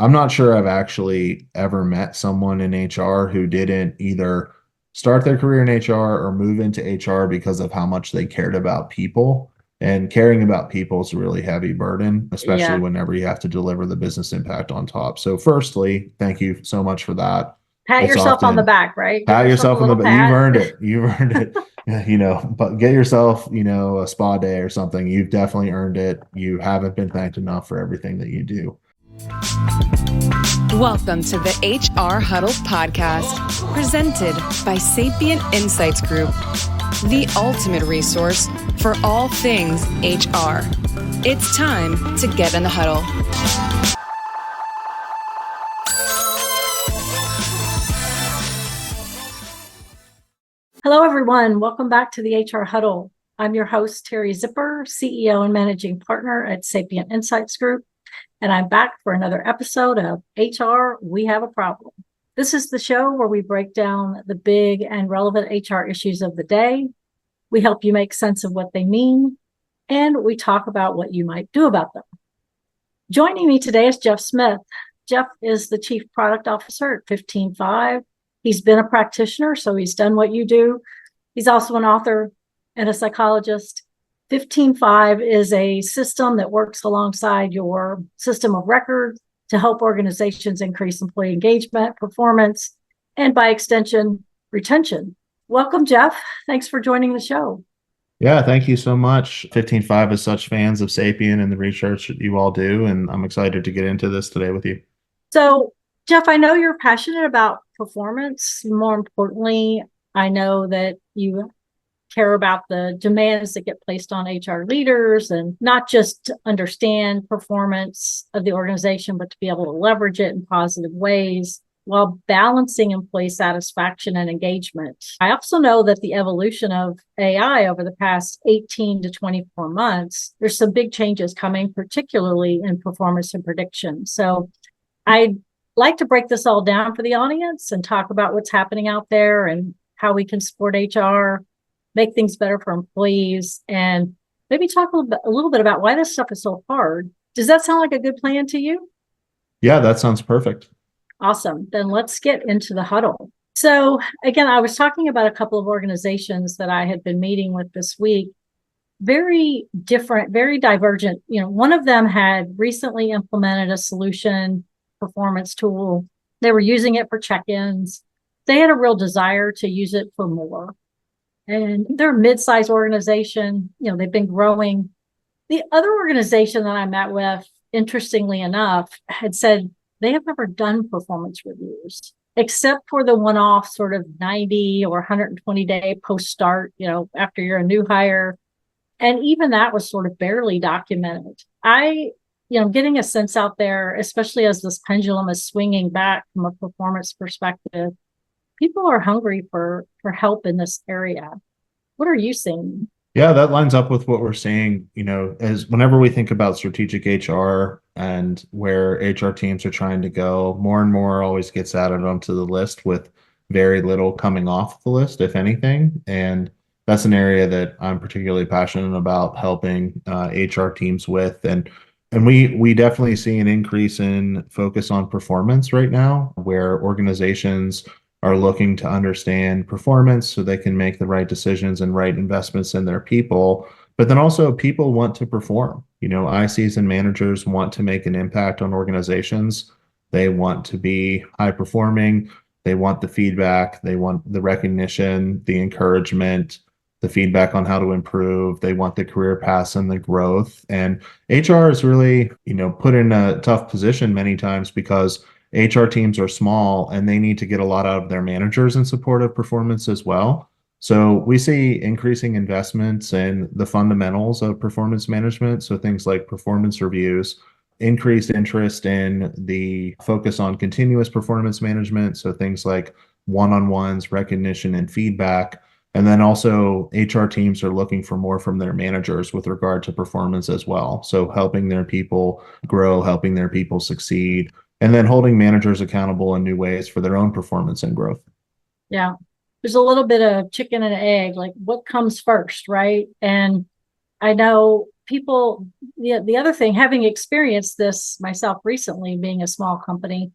I'm not sure I've actually ever met someone in HR who didn't either start their career in HR or move into HR because of how much they cared about people. And caring about people is a really heavy burden, especially Yeah. whenever you have to deliver the business impact on top. So, firstly, thank you so much for that. Pat It's yourself on the often back, right? Give pat yourself a yourself on the little back. You've pat. earned it. You've earned it. But get yourself, a spa day or something. You've definitely earned it. You haven't been thanked enough for everything that you do. Welcome to the HR Huddle podcast, presented by Sapient Insights Group, the ultimate resource for all things HR. It's time to get in the huddle. Hello, everyone. Welcome back to the HR Huddle. I'm your host, Teri Zipper, CEO and Managing Partner at Sapient Insights Group, and I'm back for another episode of HR We Have a Problem. This is the show where we break down the big and relevant HR issues of the day. We help you make sense of what they mean, and we talk about what you might do about them. Joining me today is Jeff Smith. Jeff is the Chief Product Officer at 15Five. He's been a practitioner, so he's done what you do. He's also an author and a psychologist. 15Five is a system that works alongside your system of record to help organizations increase employee engagement, performance, and by extension, retention. Welcome, Jeff. Thanks for joining the show. Yeah, thank you so much. 15Five is such fans of Sapient and the research that you all do, and I'm excited to get into this today with you. So, Jeff, I know you're passionate about performance. More importantly, I know that you care about the demands that get placed on HR leaders, and not just to understand performance of the organization, but to be able to leverage it in positive ways while balancing employee satisfaction and engagement. I also know that the evolution of AI over the past 18 to 24 months, there's some big changes coming, particularly in performance and prediction. So I'd like to break this all down for the audience and talk about what's happening out there and how we can support HR, make things better for employees, and maybe talk a little bit about why this stuff is so hard. Does that sound like a good plan to you? Yeah, that sounds perfect. Awesome. Then let's get into the huddle. So again, I was talking about a couple of organizations that I had been meeting with this week. Very different, very divergent. One of them had recently implemented a solution performance tool. They were using it for check-ins. They had a real desire to use it for more. And they're a mid-sized organization. They've been growing. The other organization that I met with, interestingly enough, had said they have never done performance reviews, except for the one-off sort of 90 or 120-day post-start, after you're a new hire. And even that was sort of barely documented. Getting a sense out there, especially as this pendulum is swinging back from a performance perspective, people are hungry for help in this area. What are you seeing? Yeah, that lines up with what we're seeing, as whenever we think about strategic HR and where HR teams are trying to go, more and more always gets added onto the list with very little coming off the list, if anything. And that's an area that I'm particularly passionate about helping HR teams with. And we definitely see an increase in focus on performance right now, where organizations are looking to understand performance so they can make the right decisions and right investments in their people. But then also people want to perform. ICs and managers want to make an impact on organizations. They want to be high performing. They want the feedback. They want the recognition, the encouragement, the feedback on how to improve. They want the career paths and the growth. And HR is really, put in a tough position many times because HR teams are small and they need to get a lot out of their managers in support of performance as well. So we see increasing investments in the fundamentals of performance management. So things like performance reviews, increased interest in the focus on continuous performance management. So things like one-on-ones, recognition, and feedback. And then also HR teams are looking for more from their managers with regard to performance as well. So helping their people grow, helping their people succeed, and then holding managers accountable in new ways for their own performance and growth. Yeah. There's a little bit of chicken and egg, like what comes first, right? And I know people, the other thing, having experienced this myself recently, being a small company,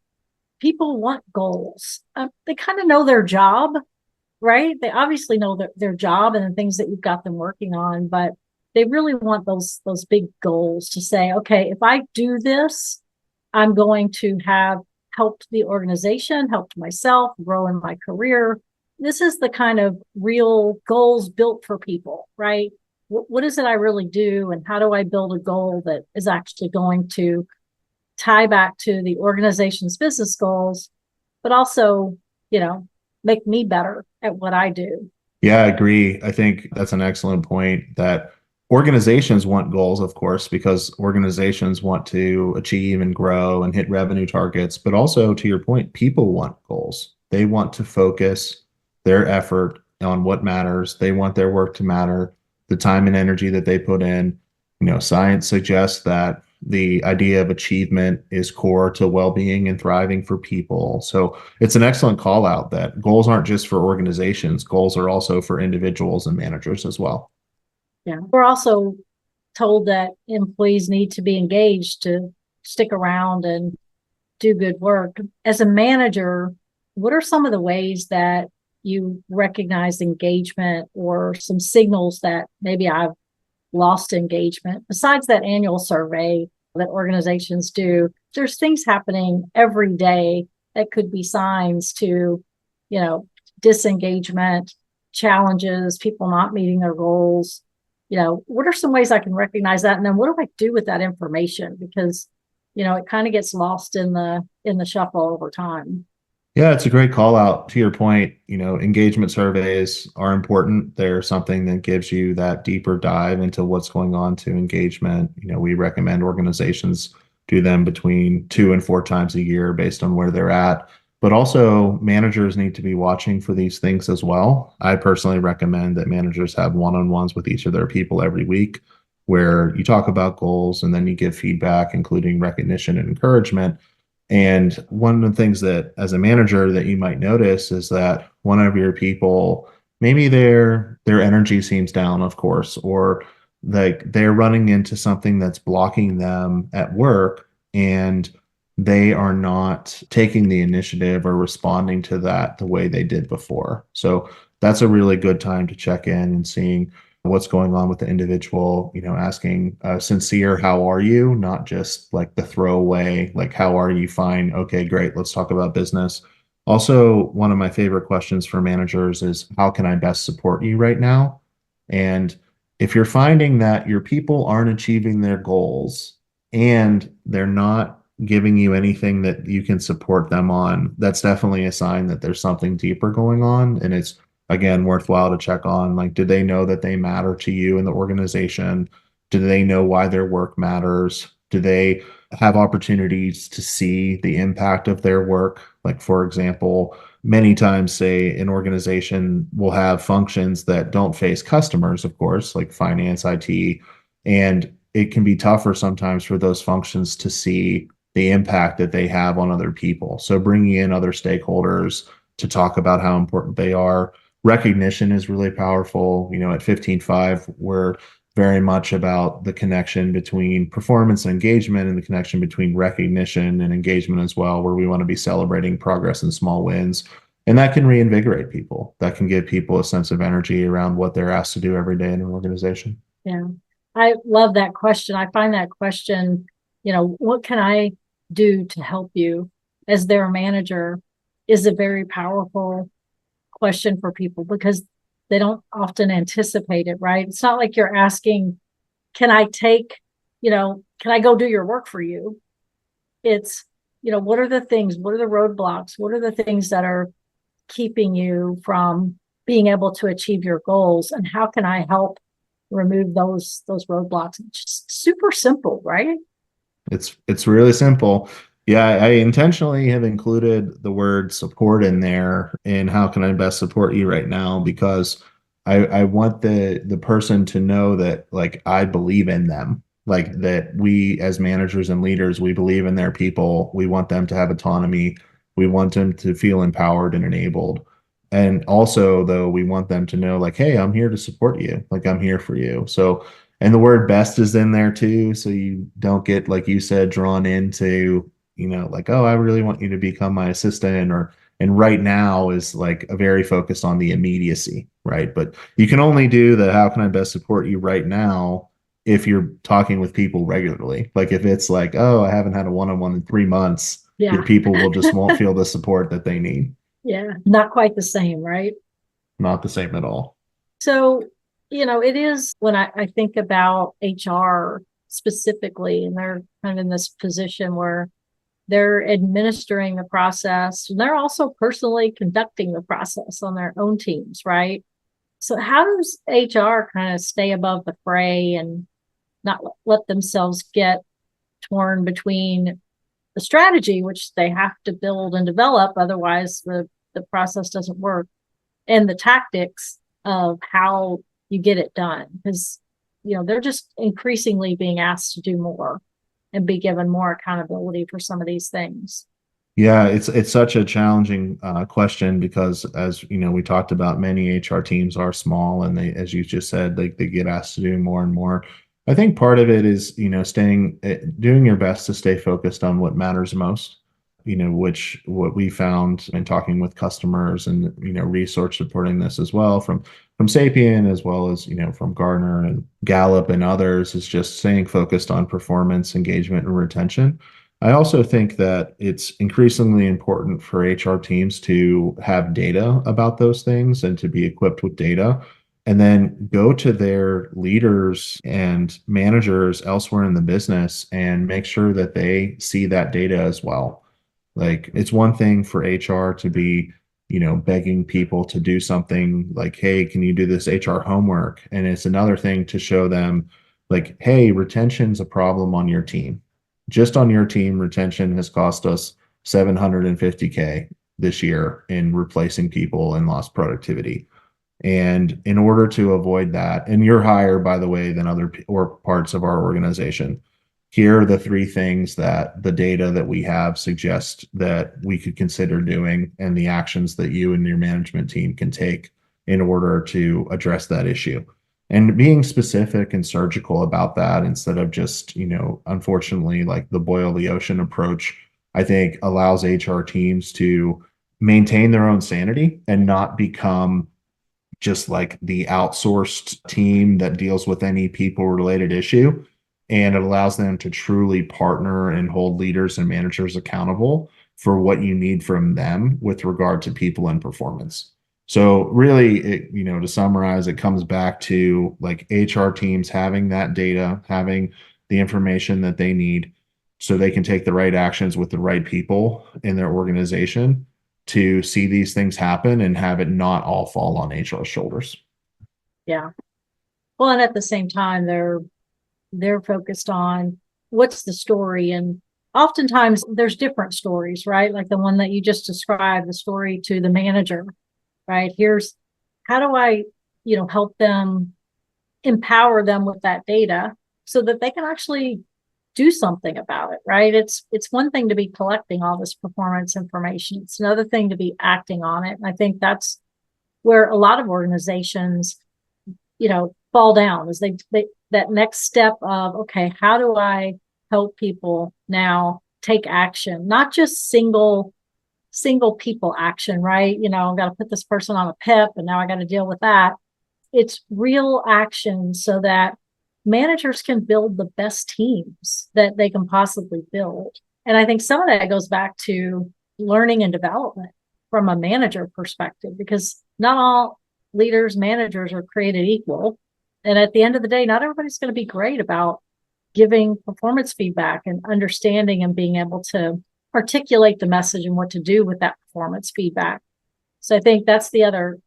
people want goals. They kind of know their job, right? They obviously know their job and the things that you've got them working on, but they really want those big goals to say, okay, if I do this, I'm going to have helped the organization, helped myself grow in my career. This is the kind of real goals built for people, right? What is it I really do? And how do I build a goal that is actually going to tie back to the organization's business goals, but also, make me better at what I do? Yeah, I agree. I think that's an excellent point that organizations want goals, of course, because organizations want to achieve and grow and hit revenue targets. But also, to your point, people want goals. They want to focus their effort on what matters. They want their work to matter, the time and energy that they put in. Science suggests that the idea of achievement is core to well-being and thriving for people. So it's an excellent call out that goals aren't just for organizations, goals are also for individuals and managers as well. Yeah. We're also told that employees need to be engaged to stick around and do good work. As a manager, what are some of the ways that you recognize engagement or some signals that maybe I've lost engagement? Besides that annual survey that organizations do, there's things happening every day that could be signs to, disengagement, challenges, people not meeting their goals. What are some ways I can recognize that? And then what do I do with that information? Because, it kind of gets lost in the shuffle over time. Yeah, it's a great call out. To your point, engagement surveys are important. They're something that gives you that deeper dive into what's going on to engagement. We recommend organizations do them between 2 and 4 times a year based on where they're at. But also, managers need to be watching for these things as well. I personally recommend that managers have one-on-ones with each of their people every week where you talk about goals and then you give feedback, including recognition and encouragement. And one of the things that as a manager that you might notice is that one of your people, maybe their energy seems down, of course, or like they're running into something that's blocking them at work and they are not taking the initiative or responding to that the way they did before. So that's a really good time to check in and seeing what's going on with the individual, asking sincere, how are you? Not just like the throwaway, like, how are you? Fine. Okay, great. Let's talk about business. Also, one of my favorite questions for managers is, how can I best support you right now? And if you're finding that your people aren't achieving their goals and they're not giving you anything that you can support them on, that's definitely a sign that there's something deeper going on. And it's, again, worthwhile to check on, like, do they know that they matter to you in the organization? Do they know why their work matters? Do they have opportunities to see the impact of their work? Like, for example, many times, say, an organization will have functions that don't face customers, of course, like finance, IT, and it can be tougher sometimes for those functions to see the impact that they have on other people. So bringing in other stakeholders to talk about how important they are. Recognition is really powerful. At 15.5, we're very much about the connection between performance and engagement and the connection between recognition and engagement as well, where we want to be celebrating progress and small wins. And that can reinvigorate people. That can give people a sense of energy around what they're asked to do every day in an organization. Yeah. I love that question. I find that question, what can I do to help you as their manager, is a very powerful question for people because they don't often anticipate it, right? It's not like you're asking, can I can I go do your work for you? It's, what are the things, what are the roadblocks? What are the things that are keeping you from being able to achieve your goals? And how can I help remove those roadblocks? It's just super simple, right? It's really simple. Yeah, I intentionally have included the word support in there and how can I best support you right now because I want the person to know that, like, I believe in them. Like, that we as managers and leaders, we believe in their people. We want them to have autonomy. We want them to feel empowered and enabled. And also, though, we want them to know, like, hey, I'm here to support you. Like, I'm here for you. So And the word best is in there too. So you don't get, like you said, drawn into, like, oh, I really want you to become my assistant and right now is like a very focused on the immediacy, right? But you can only do the how can I best support you right now if you're talking with people regularly. Like if it's like, oh, I haven't had a one-on-one in 3 months, your Yeah. people will just won't feel the support that they need. Yeah. Not quite the same, right? Not the same at all. So, it is when I think about HR specifically, and they're kind of in this position where they're administering the process and they're also personally conducting the process on their own teams, right? So, how does HR kind of stay above the fray and not let themselves get torn between the strategy, which they have to build and develop, otherwise the process doesn't work, and the tactics of how you get it done? Because, they're just increasingly being asked to do more and be given more accountability for some of these things. Yeah, it's such a challenging question because as we talked about, many HR teams are small and they, as you just said, they get asked to do more and more. I think part of it is staying doing your best to stay focused on what matters most. Which what we found in talking with customers and research supporting this as well from Sapient as well as from Gartner and Gallup and others is just staying focused on performance, engagement, and retention. I also think that it's increasingly important for HR teams to have data about those things and to be equipped with data, and then go to their leaders and managers elsewhere in the business and make sure that they see that data as well. Like it's one thing for HR to be, begging people to do something like, hey, can you do this HR homework? And it's another thing to show them, like, hey, retention's a problem on your team. Just on your team, retention has cost us 750K this year in replacing people and lost productivity. And in order to avoid that, and you're higher, by the way, than other or parts of our organization, here are the three things that the data that we have suggest that we could consider doing and the actions that you and your management team can take in order to address that issue. And being specific and surgical about that instead of just, unfortunately, like the boil the ocean approach, I think allows HR teams to maintain their own sanity and not become just like the outsourced team that deals with any people related issue. And it allows them to truly partner and hold leaders and managers accountable for what you need from them with regard to people and performance. So really, to summarize, it comes back to like HR teams having that data, having the information that they need so they can take the right actions with the right people in their organization to see these things happen and have it not all fall on HR's shoulders. Yeah. Well, and at the same time, they're focused on what's the story. And oftentimes there's different stories, right? Like the one that you just described, the story to the manager, right? Here's how do I, help them, empower them with that data so that they can actually do something about it, right? It's one thing to be collecting all this performance information. It's another thing to be acting on it. And I think that's where a lot of organizations, fall down is they that next step of, okay, how do I help people now take action, not just single people action, right? I've got to put this person on a PIP and now I got to deal with that. It's real action so that managers can build the best teams that they can possibly build. And I think some of that goes back to learning and development from a manager perspective, because not all leaders, managers are created equal. And at the end of the day, not everybody's going to be great about giving performance feedback and understanding and being able to articulate the message and what to do with that performance feedback. So I think that's the other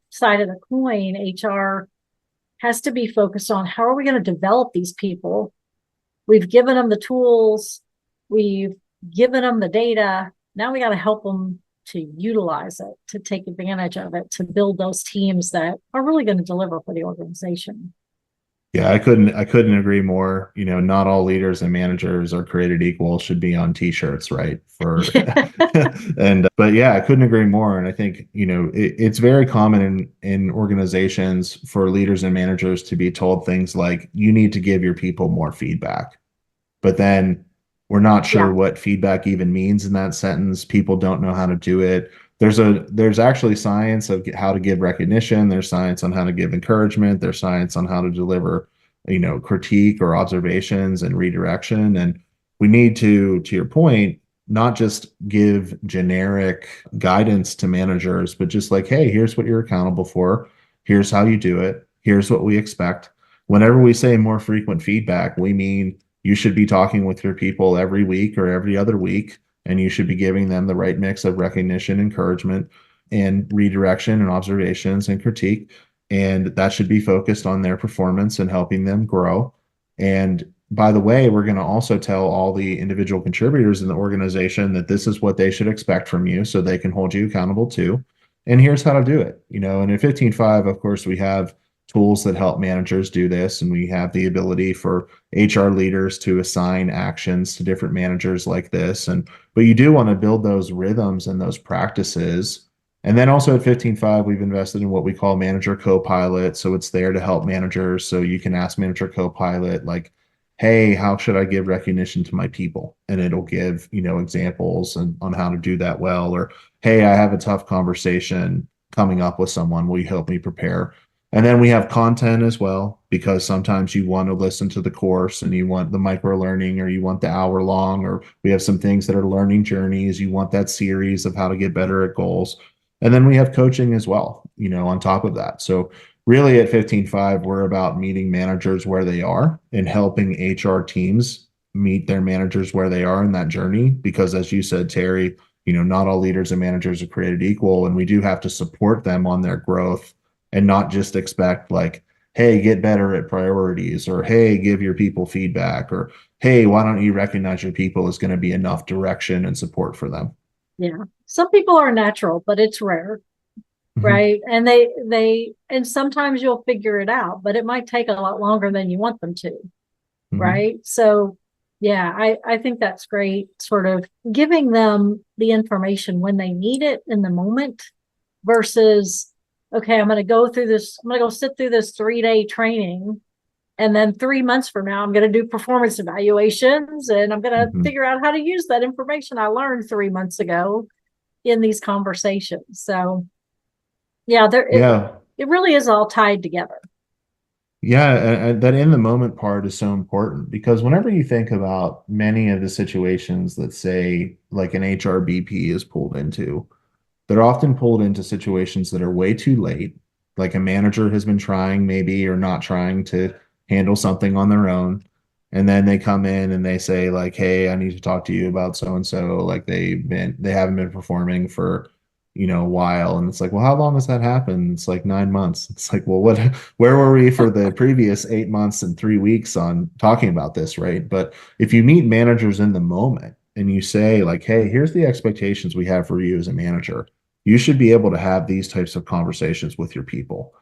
side of the coin. HR has to be focused on how are we going to develop these people? We've given them the tools, we've given them the data. Now we got to help them to utilize it, to take advantage of it, to build those teams that are really going to deliver for the organization. Yeah, I couldn't agree more. You know, not all leaders and managers are created equal should be on t-shirts, right? For and but yeah, I couldn't agree more. And I think, it's very common in organizations for leaders and managers to be told things like you need to give your people more feedback. But then we're not Yeah, sure what feedback even means in that sentence. People don't know how to do it. There's actually science of how to give recognition. There's science on how to give encouragement. There's science on how to deliver, critique or observations and redirection. And we need to your point, not just give generic guidance to managers, but just like, hey, here's what you're accountable for. Here's how you do it. Here's what we expect. Whenever we say more frequent feedback, we mean you should be talking with your people every week or every other week, and you should be giving them the right mix of recognition, encouragement, and redirection and observations and critique. And that should be focused on their performance and helping them grow. And by the way, we're going to also tell all the individual contributors in the organization that this is what they should expect from you so they can hold you accountable too. And here's how to do it. And in 15.5, of course, we have tools that help managers do this, and we have the ability for HR leaders to assign actions to different managers like this. But you do want to build those rhythms and those practices. And then also at 15.5, we've invested in what we call Manager Copilot. So it's there to help managers. So you can ask Manager Copilot, like, hey, how should I give recognition to my people? And it'll give, examples on how to do that well. Or, hey, I have a tough conversation coming up with someone. Will you help me prepare? And then we have content as well, because sometimes you want to listen to the course and you want the micro learning, or you want the hour long, or we have some things that are learning journeys. You want that series of how to get better at goals. And then we have coaching as well, on top of that. So really at 15.5, we're about meeting managers where they are and helping HR teams meet their managers where they are in that journey. Because as you said, Teri, not all leaders and managers are created equal, and we do have to support them on their growth and not just expect like, hey, get better at priorities, or hey, give your people feedback, or hey, why don't you recognize your people is going to be enough direction and support for them. yeah. Some people are natural, but it's rare, Mhm. right? And and sometimes you'll figure it out, but it might take a lot longer than you want them to, Mhm. right? So, yeah, I think that's great. Sort of giving them the information when they need it in the moment versus, okay, I'm going to go through this, I'm going to go sit through this 3-day training. And then 3 months from now, I'm going to do performance evaluations and I'm going to Mhm. figure out how to use that information I learned 3 months ago in these conversations. So, yeah, Yeah. it really is all tied together. Yeah, and that in the moment part is so important, because whenever you think about many of the situations that say like an HRBP is pulled into, they're often pulled into situations that are way too late. Like a manager has been trying maybe or not trying to handle something on their own. And then they come in and they say like, hey, I need to talk to you about so and so. Like they haven't been performing for, a while. And it's like, well, how long has that happened? It's like 9 months. It's like, well, where were we for the previous 8 months and 3 weeks on talking about this, right? But if you meet managers in the moment and you say like, hey, here's the expectations we have for you as a manager, you should be able to have these types of conversations with your people.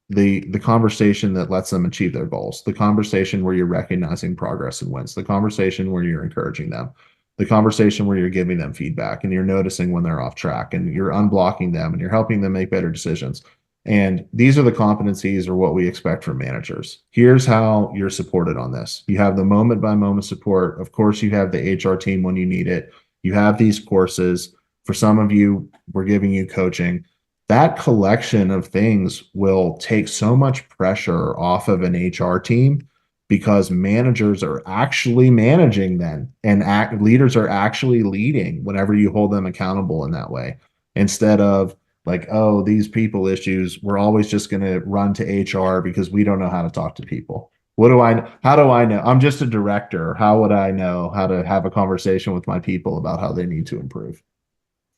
The conversation that lets them achieve their goals, the conversation where you're recognizing progress and wins, the conversation where you're encouraging them, the conversation where you're giving them feedback and you're noticing when they're off track and you're unblocking them and you're helping them make better decisions. And these are the competencies or what we expect from managers. Here's how you're supported on this. You have the moment by moment support. Of course, you have the HR team when you need it. You have these courses. For some of you, we're giving you coaching. That collection of things will take so much pressure off of an HR team, because managers are actually managing then, and leaders are actually leading whenever you hold them accountable in that way, instead of like, oh, these people issues, we're always just going to run to HR because we don't know how to talk to people. How do I know? I'm just a director. How would I know how to have a conversation with my people about how they need to improve?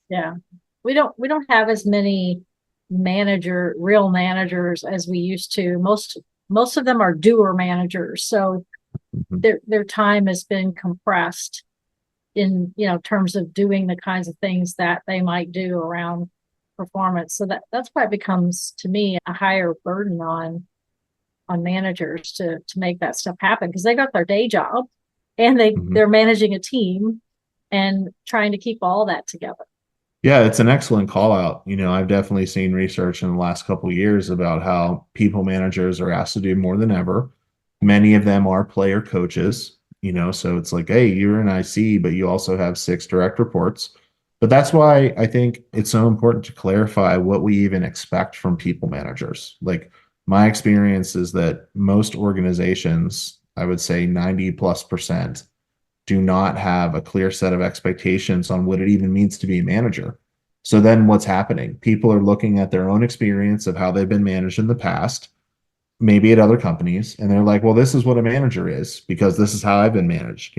Yeah. We don't have as many real managers as we used to. Most of them are doer managers. So Mhm. their time has been compressed in, terms of doing the kinds of things that they might do around performance. So that's why it becomes to me a higher burden on managers to make that stuff happen, because they got their day job and Mhm. they're managing a team and trying to keep all that together. Yeah, it's an excellent call out. I've definitely seen research in the last couple of years about how people managers are asked to do more than ever. Many of them are player coaches, so it's like, hey, you're an IC, but you also have 6 direct reports. But that's why I think it's so important to clarify what we even expect from people managers. Like, my experience is that most organizations, I would say 90+%, do not have a clear set of expectations on what it even means to be a manager. So then what's happening? People are looking at their own experience of how they've been managed in the past, maybe at other companies, and they're like, well, this is what a manager is because this is how I've been managed.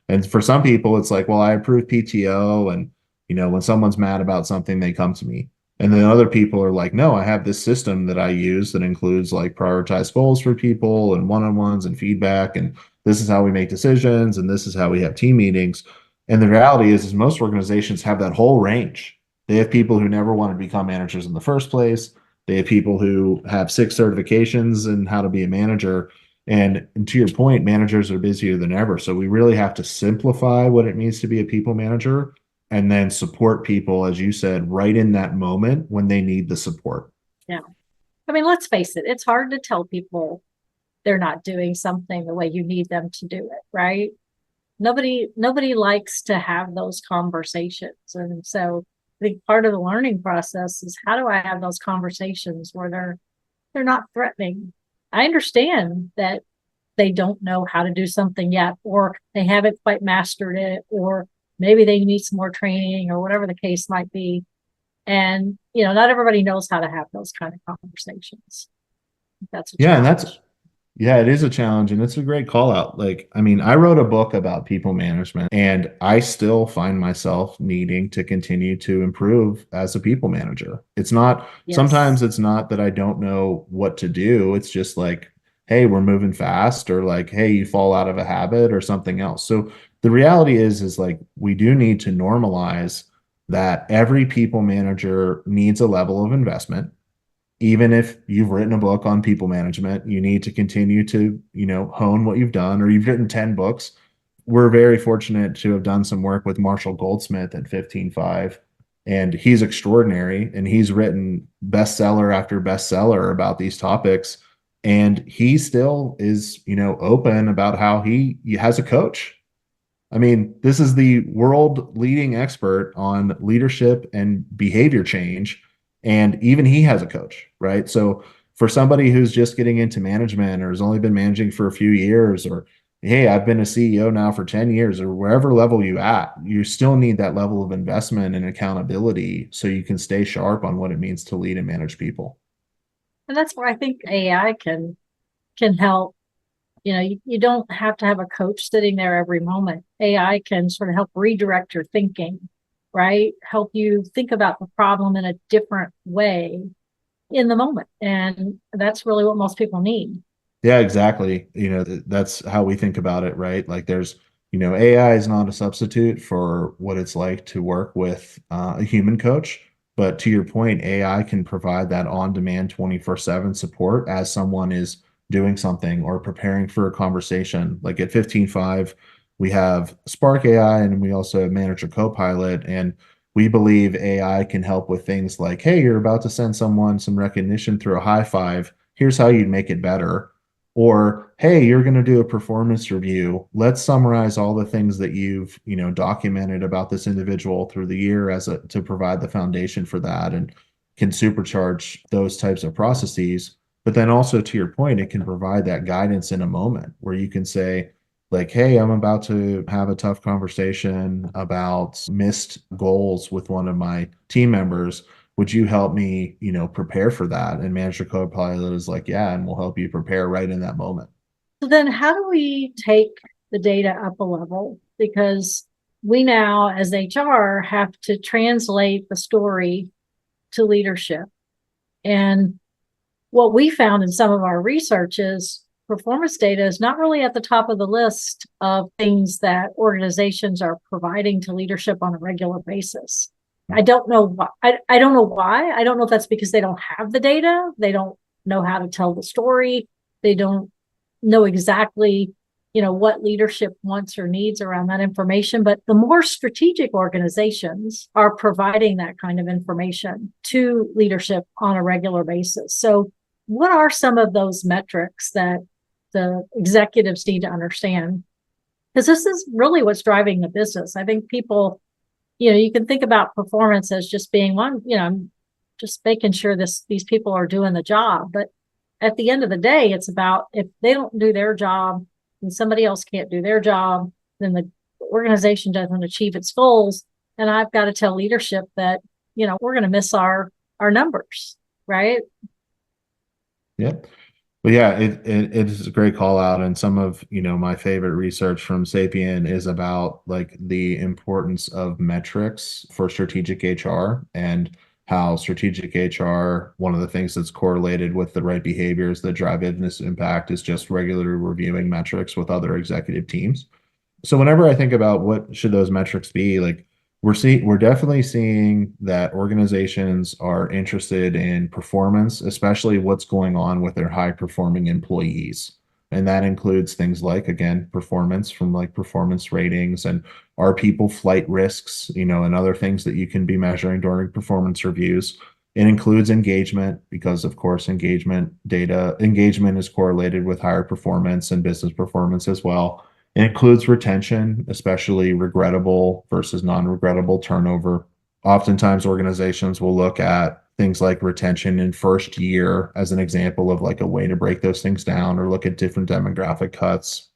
And for some people, it's like, well, I approve PTO, and when someone's mad about something, they come to me. And then other people are like, no, I have this system that I use that includes like prioritized goals for people and one-on-ones and feedback, and this is how we make decisions, and this is how we have team meetings. And the reality is most organizations have that whole range. They have people who never want to become managers in the first place. They have people who have 6 certifications in how to be a manager. And to your point, managers are busier than ever. So we really have to simplify what it means to be a people manager and then support people, as you said, right in that moment when they need the support. Yeah. I mean, let's face it, it's hard to tell people they're not doing something the way you need them to do it, right? Nobody likes to have those conversations. And so I think part of the learning process is, how do I have those conversations where they're not threatening? I understand that they don't know how to do something yet, or they haven't quite mastered it, or maybe they need some more training, or whatever the case might be. And, not everybody knows how to have those kind of conversations. That's a Yeah, and challenge. yeah, it is a challenge, and it's a great call out. Like, I mean, I wrote a book about people management, and I still find myself needing to continue to improve as a people manager. Sometimes Yes. it's not that I don't know what to do. It's just like, hey, we're moving fast, or like, hey, you fall out of a habit or something else. So the reality is like, we do need to normalize that every people manager needs a level of investment. Even if you've written a book on people management, you need to continue to, hone what you've done, or you've written 10 books. We're very fortunate to have done some work with Marshall Goldsmith at 15.5, and he's extraordinary, and he's written bestseller after bestseller about these topics. And he still is, open about how he has a coach. I mean, this is the world leading expert on leadership and behavior change. And even he has a coach, right? So for somebody who's just getting into management or has only been managing for a few years, or hey, I've been a CEO now for 10 years, or wherever level you at, you still need that level of investment and accountability so you can stay sharp on what it means to lead and manage people. And that's where I think AI can help. You don't have to have a coach sitting there every moment. AI can sort of help redirect your thinking, right? Help you think about the problem in a different way in the moment. And that's really what most people need. Yeah, exactly. That's how we think about it, right? Like AI is not a substitute for what it's like to work with a human coach. But to your point, AI can provide that on-demand 24/7 support as someone is doing something or preparing for a conversation. Like at 15.5, we have Spark AI, and we also have Manager Copilot. And we believe AI can help with things like, hey, you're about to send someone some recognition through a high five. Here's how you'd make it better. Or, hey, you're going to do a performance review. Let's summarize all the things that you've, documented about this individual through the year to provide the foundation for that, and can supercharge those types of processes. But then also, to your point, it can provide that guidance in a moment where you can say, like, hey, I'm about to have a tough conversation about missed goals with one of my team members. Would you help me, prepare for that? And Manager Copilot is like, yeah, and we'll help you prepare right in that moment. So then how do we take the data up a level? Because we now, as HR, have to translate the story to leadership. And what we found in some of our research is performance data is not really at the top of the list of things that organizations are providing to leadership on a regular basis. I don't know why. I don't know why. I don't know if that's because they don't have the data. They don't know how to tell the story. They don't know exactly, what leadership wants or needs around that information. But the more strategic organizations are providing that kind of information to leadership on a regular basis. So what are some of those metrics that the executives need to understand? Because this is really what's driving the business. I think people, you can think about performance as just being one, just making sure these people are doing the job. But at the end of the day, it's about if they don't do their job and somebody else can't do their job, then the organization doesn't achieve its goals. And I've got to tell leadership that, we're going to miss our numbers, right? Yeah. But yeah, it is a great call out. And some of, my favorite research from Sapient is about like the importance of metrics for strategic HR and how strategic HR, one of the things that's correlated with the right behaviors that drive business impact is just regularly reviewing metrics with other executive teams. So whenever I think about what should those metrics be, like we're definitely seeing that organizations are interested in performance, especially what's going on with their high performing employees. And that includes things like, again, performance from like performance ratings and are people flight risks, and other things that you can be measuring during performance reviews. It includes engagement because, of course, engagement is correlated with higher performance and business performance as well. It includes retention, especially regrettable versus non-regrettable turnover. Oftentimes, organizations will look at things like retention in first year as an example of like a way to break those things down or look at different demographic cuts.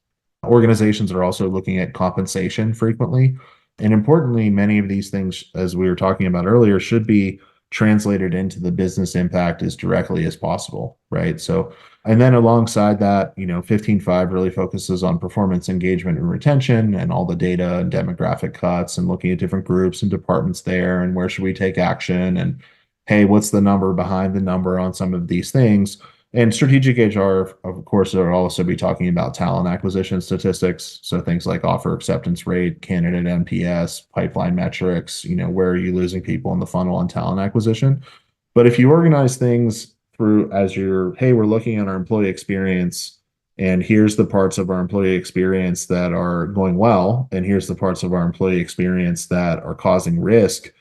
Organizations are also looking at compensation frequently. And importantly, many of these things, as we were talking about earlier, should be translated into the business impact as directly as possible, right? So, and then alongside that, 15.5 really focuses on performance, engagement, and retention and all the data and demographic cuts and looking at different groups and departments there and where should we take action and hey, what's the number behind the number on some of these things? And strategic HR, of course, will also be talking about talent acquisition statistics. So things like offer acceptance rate, candidate NPS, pipeline metrics, where are you losing people in the funnel on talent acquisition? But if you organize things through as hey, we're looking at our employee experience and here's the parts of our employee experience that are going well, and here's the parts of our employee experience that are causing risk,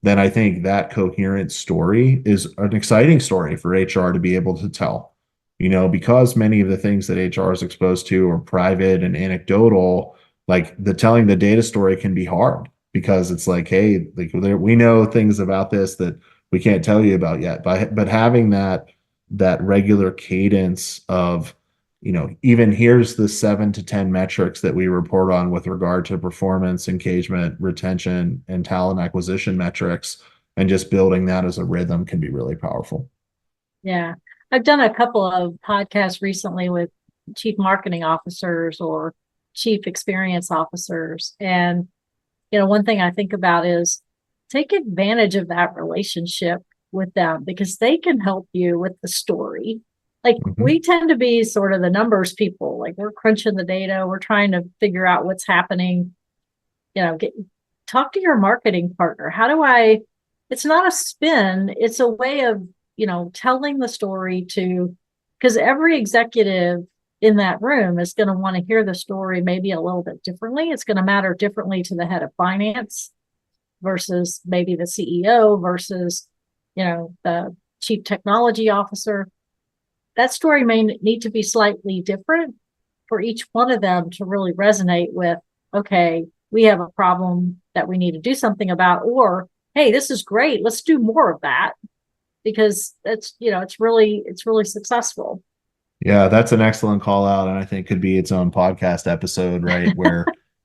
then I think that coherent story is an exciting story for HR to be able to tell. Because many of the things that HR is exposed to are private and anecdotal, like telling the data story can be hard because it's like, hey, like we know things about this that we can't tell you about yet. But having that regular cadence of even here's the 7 to 10 metrics that we report on with regard to performance, engagement, retention, and talent acquisition metrics, and just building that as a rhythm can be really powerful. Yeah. I've done a couple of podcasts recently with chief marketing officers or chief experience officers. And, one thing I think about is take advantage of that relationship with them because they can help you with the story. Like we tend to be sort of the numbers people, like we're crunching the data. We're trying to figure out what's happening, talk to your marketing partner. It's not a spin. It's a way of, telling the story because every executive in that room is going to want to hear the story maybe a little bit differently. It's going to matter differently to the head of finance versus maybe the CEO versus, the chief technology officer. That story may need to be slightly different for each one of them to really resonate with, okay, we have a problem that we need to do something about, or, hey, this is great. Let's do more of that because it's really successful. Yeah, that's an excellent call out. And I think could be its own podcast episode, right?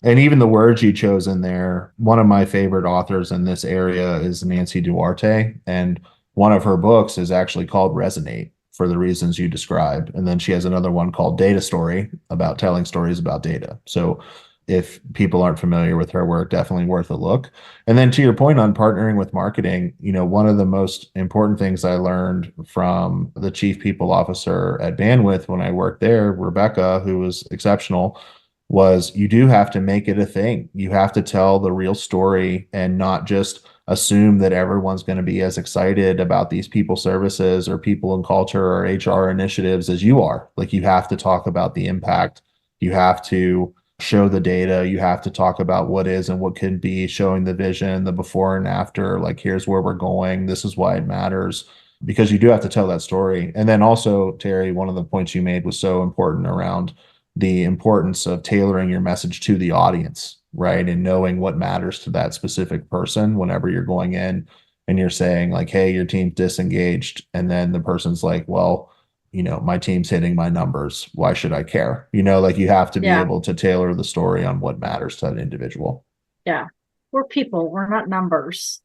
And even the words you chose in there, one of my favorite authors in this area is Nancy Duarte. And one of her books is actually called Resonate, for the reasons you described. And then she has another one called Data Story about telling stories about data. So if people aren't familiar with her work, definitely worth a look. And then to your point on partnering with marketing, one of the most important things I learned from the chief people officer at Bandwidth when I worked there, Rebecca, who was exceptional, was you do have to make it a thing. You have to tell the real story and not just assume that everyone's going to be as excited about these people services or people and culture or HR initiatives as you are. Like you have to talk about the impact. You have to show the data. You have to talk about what is and what can be, showing the vision, the before and after, like here's where we're going. This is why it matters, because you do have to tell that story. And then also, Teri, one of the points you made was so important around the importance of tailoring your message to the audience, right? And knowing what matters to that specific person whenever you're going in and you're saying, like, hey, your team's disengaged. And then the person's like, well, my team's hitting my numbers. Why should I care? Like you have to be Yeah. able to tailor the story on what matters to that individual. Yeah. We're people. We're not numbers,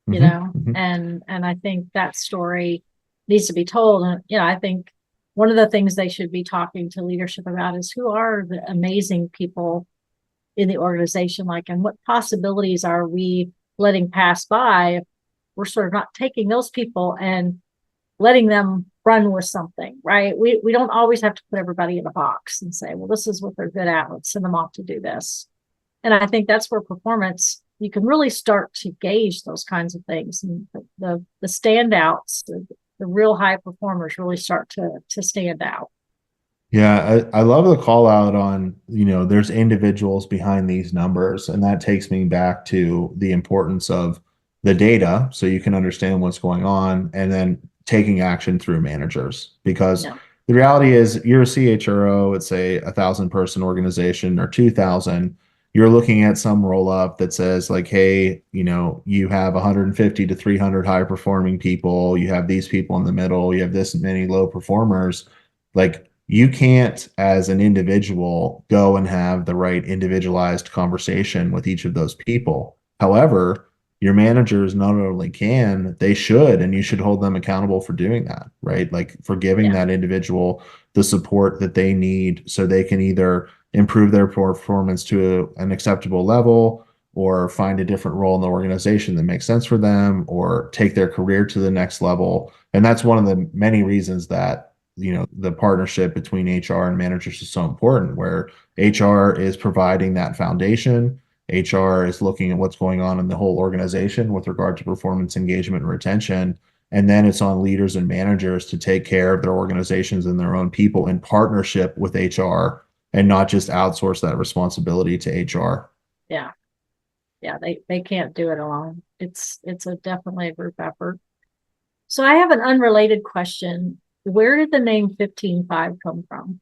Mm-hmm. and I think that story needs to be told. And, I think one of the things they should be talking to leadership about is who are the amazing people in the organization, like, and what possibilities are we letting pass by if we're sort of not taking those people and letting them run with something, right? We don't always have to put everybody in a box and say, well, this is what they're good at. Let's send them off to do this. And I think that's where performance, you can really start to gauge those kinds of things. And the standouts, the real high performers really start to stand out. Yeah, I love the call out on, there's individuals behind these numbers. And that takes me back to the importance of the data so you can understand what's going on and then taking action through managers. Because Yeah. the reality is, you're a CHRO, it's a 1,000 person organization or 2,000. You're looking at some roll up that says, like, hey, you have 150 to 300 high performing people, you have these people in the middle, you have this many low performers. Like, you can't, as an individual, go and have the right individualized conversation with each of those people. However, your managers not only can, they should, and you should hold them accountable for doing that, right? Like for giving Yeah. that individual the support that they need so they can either improve their performance to an acceptable level or find a different role in the organization that makes sense for them or take their career to the next level. And that's one of the many reasons that the partnership between HR and managers is so important, where HR is providing that foundation. HR is looking at what's going on in the whole organization with regard to performance, engagement, and retention. And then it's on leaders and managers to take care of their organizations and their own people in partnership with HR and not just outsource that responsibility to HR. Yeah. Yeah. They can't do it alone. It's definitely a group effort. So I have an unrelated question. Where did the name 15-5 come from?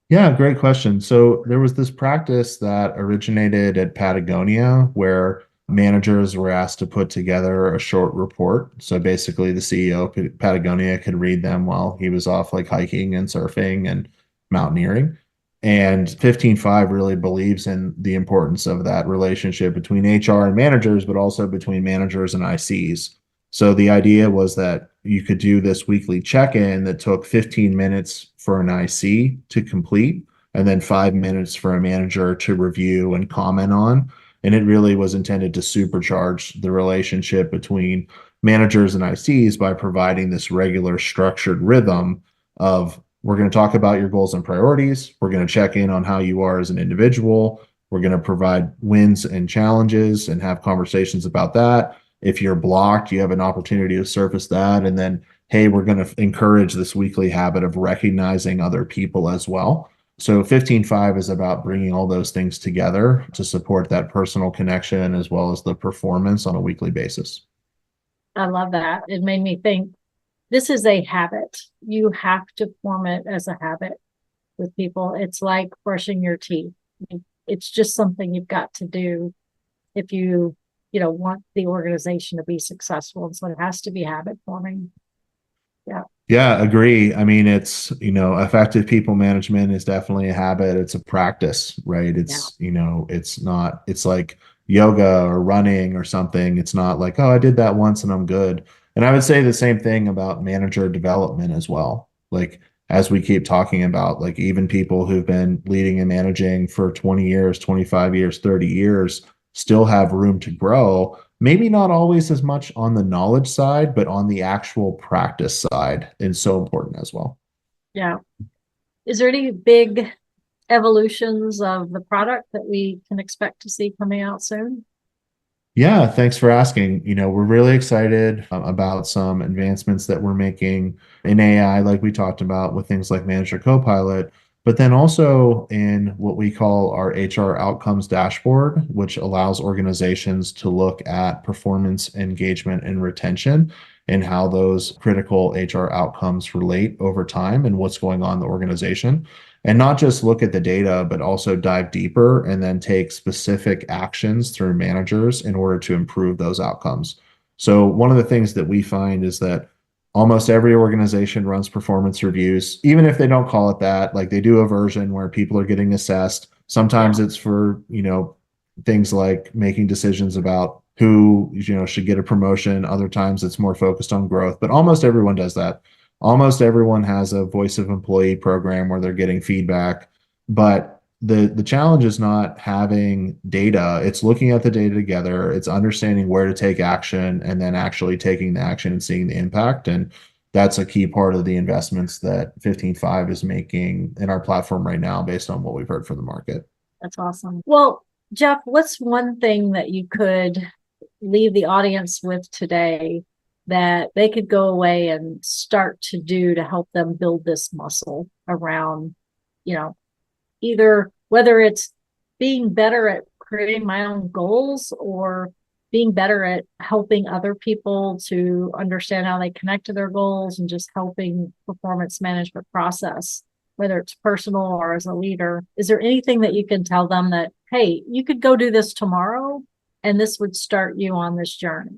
Yeah, great question. So there was this practice that originated at Patagonia where managers were asked to put together a short report. So basically, the CEO of Patagonia could read them while he was off like hiking and surfing and mountaineering. And 15-5 really believes in the importance of that relationship between HR and managers, but also between managers and ICs. So the idea was that you could do this weekly check-in that took 15 minutes for an IC to complete, and then 5 minutes for a manager to review and comment on. And it really was intended to supercharge the relationship between managers and ICs by providing this regular structured rhythm of, we're going to talk about your goals and priorities. We're going to check in on how you are as an individual. We're going to provide wins and challenges and have conversations about that. If you're blocked, you have an opportunity to surface that. And then, hey, we're going to encourage this weekly habit of recognizing other people as well. So 15-5 is about bringing all those things together to support that personal connection as well as the performance on a weekly basis. I love that. It made me think this is a habit. You have to form it as a habit with people. It's like brushing your teeth. It's just something you've got to do if you want the organization to be successful. And so it has to be habit forming. Yeah. Yeah, agree. I mean, it's, effective people management is definitely a habit. It's a practice, right? Yeah. It's not, it's like yoga or running or something. It's not like, oh, I did that once and I'm good. And I would say the same thing about manager development as well. Like, as we keep talking about, like, even people who've been leading and managing for 20 years, 25 years, 30 years still have room to grow. Maybe not always as much on the knowledge side, but on the actual practice side is so important as well. Yeah. Is there any big evolutions of the product that we can expect to see coming out soon? Yeah, thanks for asking. We're really excited about some advancements that we're making in AI, like we talked about with things like Manager Copilot, but then also in what we call our HR outcomes dashboard, which allows organizations to look at performance, engagement, and retention and how those critical HR outcomes relate over time and what's going on in the organization, and not just look at the data, but also dive deeper and then take specific actions through managers in order to improve those outcomes. So, one of the things that we find is that almost every organization runs performance reviews, even if they don't call it that, like they do a version where people are getting assessed. Sometimes Yeah, it's for, things like making decisions about who, should get a promotion. Other times it's more focused on growth, but almost everyone does that. Almost everyone has a voice of employee program where they're getting feedback, but the challenge is not having data. It's looking at the data together. It's understanding where to take action and then actually taking the action and seeing the impact. And that's a key part of the investments that 15.5 is making in our platform right now, based on what we've heard from the market. that's awesome. Well, Jeff, what's one thing that you could leave the audience with today that they could go away and start to do to help them build this muscle around, you know, either whether it's being better at creating my own goals or being better at helping other people to understand how they connect to their goals and just helping performance management process, whether it's personal or as a leader. Is there anything that you can tell them that, hey, you could go do this tomorrow and this would start you on this journey?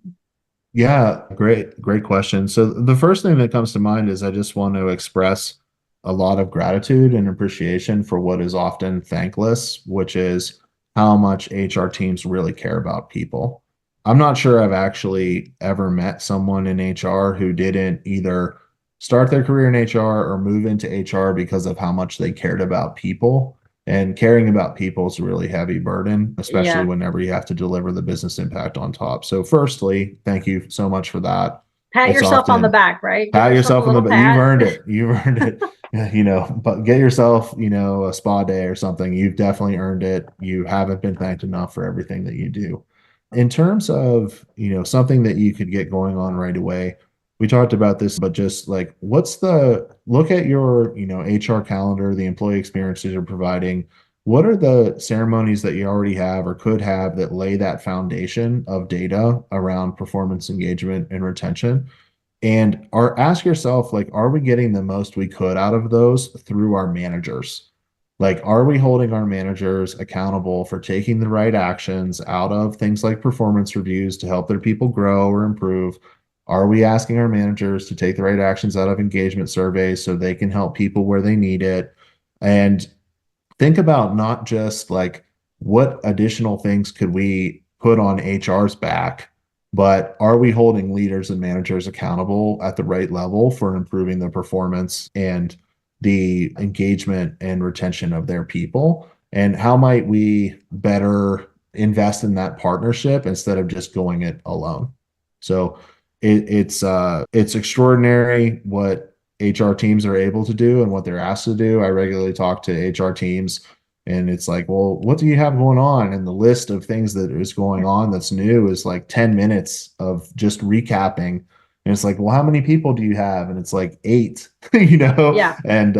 Yeah, great question. So the first thing that comes to mind is I just want to express a lot of gratitude and appreciation for what is often thankless, which is how much HR teams really care about people. I'm not sure I've actually ever met someone in HR who didn't either start their career in HR or move into HR because of how much they cared about people. And caring about people is a really heavy burden, especially Yeah. whenever you have to deliver the business impact on top. So, firstly, thank you so much for that. Pat It's yourself on the often back, right? Give pat yourself a yourself on the little back. You've pat. earned it. You've earned it. But get yourself, a spa day or something. You've definitely earned it. You haven't been thanked enough for everything that you do. In terms of, something that you could get going on right away, we talked about this, but just like, look at your, HR calendar, the employee experiences you're providing. What are the ceremonies that you already have or could have that lay that foundation of data around performance, engagement, and retention? And ask yourself, like, are we getting the most we could out of those through our managers? Like, are we holding our managers accountable for taking the right actions out of things like performance reviews to help their people grow or improve? Are we asking our managers to take the right actions out of engagement surveys so they can help people where they need it? And think about not just like what additional things could we put on HR's back, but are we holding leaders and managers accountable at the right level for improving the performance and the engagement and retention of their people? And how might we better invest in that partnership instead of just going it alone? So it's extraordinary what HR teams are able to do and what they're asked to do. I regularly talk to HR teams and it's like, well, what do you have going on? And the list of things that is going on that's new is like 10 minutes of just recapping. And it's like, well, how many people do you have? And it's like 8, Yeah, and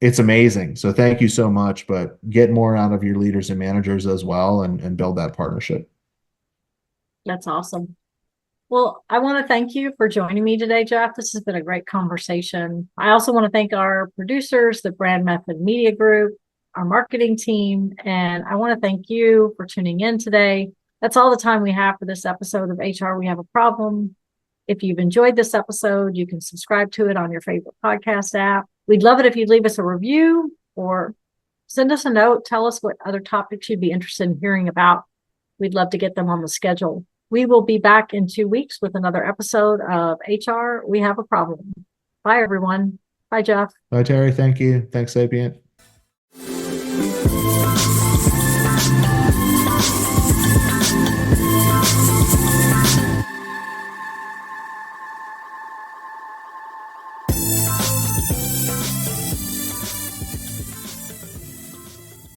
it's amazing. So thank you so much, but get more out of your leaders and managers as well and build that partnership. that's awesome. Well, I want to thank you for joining me today, Jeff. This has been a great conversation. I also want to thank our producers, the Brand Method Media Group, our marketing team, and I want to thank you for tuning in today. That's all the time we have for this episode of HR We Have a Problem. If you've enjoyed this episode, you can subscribe to it on your favorite podcast app. We'd love it if you'd leave us a review or send us a note. Tell us what other topics you'd be interested in hearing about. We'd love to get them on the schedule. We will be back in 2 weeks with another episode of HR We Have a Problem. Bye, everyone. Bye, Jeff. Bye, Terry. Thank you. Thanks, Sapient.